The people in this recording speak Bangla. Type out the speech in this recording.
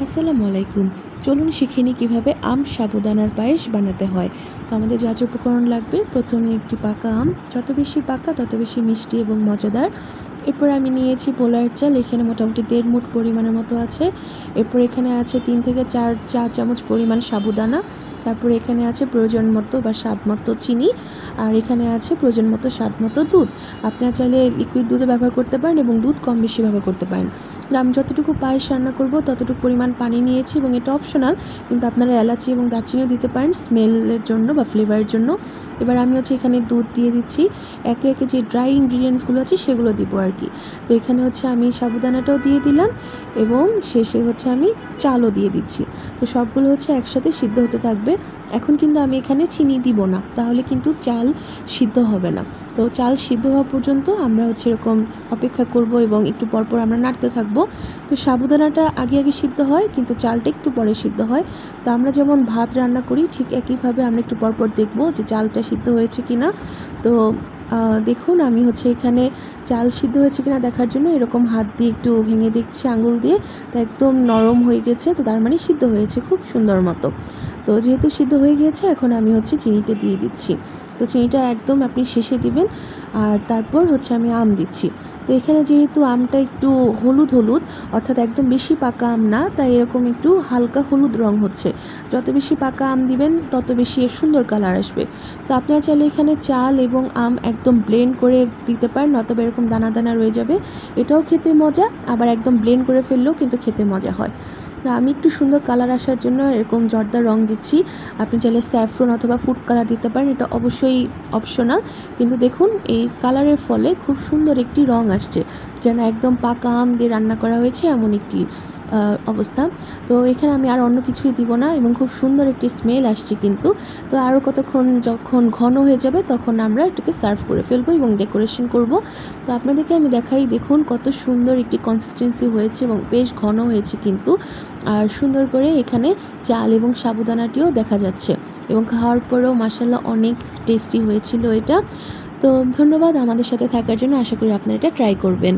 আসসালামু আলাইকুম। চলুন শিখে নিই কীভাবে আম সাবুদানার পায়েস বানাতে হয়। তো আমাদের যা যা উপকরণ লাগবে, প্রথমে একটি পাকা আম, যত বেশি পাকা তত বেশি মিষ্টি এবং মজাদার। এরপর আমি নিয়েছি পোলার চাল, এখানে মোটামুটি 1.5 মুঠ পরিমাণের মতো আছে। এরপর এখানে আছে 3 থেকে 4 চা চামচ পরিমাণ সাবুদানা। তারপর এখানে আছে প্রয়োজন মতো বা স্বাদ মতো চিনি, আর এখানে আছে প্রয়োজন মতো স্বাদ মতো দুধ। আপনারা চাইলে লিকুইড দুধও ব্যবহার করতে পারেন এবং দুধ কম বেশি ব্যবহার করতে পারেন। আমি যতটুকু পায়েস রান্না করব ততটুকু পরিমাণ পানি নিয়েছি এবং এটা অপশনাল, কিন্তু আপনারা এলাচি এবং দারচিনিও দিতে পারেন স্মেলের জন্য বা ফ্লেভারের জন্য। এবার আমি এখানে দুধ দিয়ে দিচ্ছি, একে একে যে ড্রাই ইনগ্রিডিয়েন্টসগুলো আছে সেগুলো দিব আর কি। তো এখানে আমি সাবুদানাটাও দিয়ে দিলাম এবং শেষে আমি চালও দিয়ে দিচ্ছি। তো সবগুলো একসাথে সিদ্ধ হতে থাকবে। এখন কিন্তু আমি এখানে চিনি দিব না, তাহলে কিন্তু চাল সিদ্ধ হবে না। তো চাল সিদ্ধ হওয়া পর্যন্ত আমরা এরকম অপেক্ষা করব এবং একটু পরপর আমরা নাড়তে থাকবো। তো সাবুদানাটা আগে আগে সিদ্ধ হয়, কিন্তু চালটা একটু পরে সিদ্ধ হয়। তো আমরা যেমন ভাত রান্না করি ঠিক একইভাবে আমরা একটু পরপর দেখব যে চালটা সিদ্ধ হয়েছে কিনা। তো দেখুন আমি এখানে চাল সিদ্ধ হয়েছে কিনা দেখার জন্য এরকম হাত দিয়ে একটু ভেঙে দেখছি আঙুল দিয়ে। তো একদম নরম হয়ে গেছে, তো তার মানে সিদ্ধ হয়েছে খুব সুন্দর মতো। তো যেহেতু সিদ্ধ হয়ে গিয়েছে, এখন আমি চিনিটা দিয়ে দিচ্ছি। তো চিনিটা একদম আপনি শেষে দিবেন। আর তারপর আমি আম দিচ্ছি। তো এখানে যেহেতু আমটা একটু হলুদ হলুদ, অর্থাৎ একদম বেশি পাকা আম না, তাই এরকম একটু হালকা হলুদ রং হচ্ছে। যত বেশি পাকা আম দিবেন তত বেশি এর সুন্দর কালার আসবে। তো আপনারা চাইলে এখানে চাল এবং আম একদম ব্লেন্ড করে দিতে পারেন, নয়তো এরকম দানা দানা রয়ে যাবে। এটাও খেতে মজা, আবার একদম ব্লেন্ড করে ফেললেও কিন্তু খেতে মজা হয়। তো আমি একটু সুন্দর কালার আসার জন্য এরকম জর্দার রং দিচ্ছি। আপনি চাইলে স্যাফরন অথবা ফুড কালার দিতে পারেন, এটা অবশ্যই অপশনাল। কিন্তু দেখুন এই কালারের ফলে খুব সুন্দর একটি রং আসছে, যেন একদম পাকা আম দিয়ে রান্না করা হয়েছে এমন একটি অবস্থা। তো এখানে আমি আর অন্য কিছুই দিব না এবং খুব সুন্দর একটি স্মেল আসছে কিন্তু। তো আরও কতক্ষণ যখন ঘন হয়ে যাবে তখন আমরা এটাকে সার্ভ করে ফেলবো এবং ডেকোরেশন করব। তো আপনাদেরকে আমি দেখাই, দেখুন কত সুন্দর একটি কনসিস্টেন্সি হয়েছে এবং বেশ ঘন হয়েছে কিন্তু। আর সুন্দর করে এখানে চাল এবং সাবুদানাটিও দেখা যাচ্ছে এবং খাওয়ার পরেও মাশাআল্লাহ অনেক টেস্টি হয়েছিল এটা। তো ধন্যবাদ আমাদের সাথে থাকার জন্য, আশা করি আপনারা এটা ট্রাই করবেন।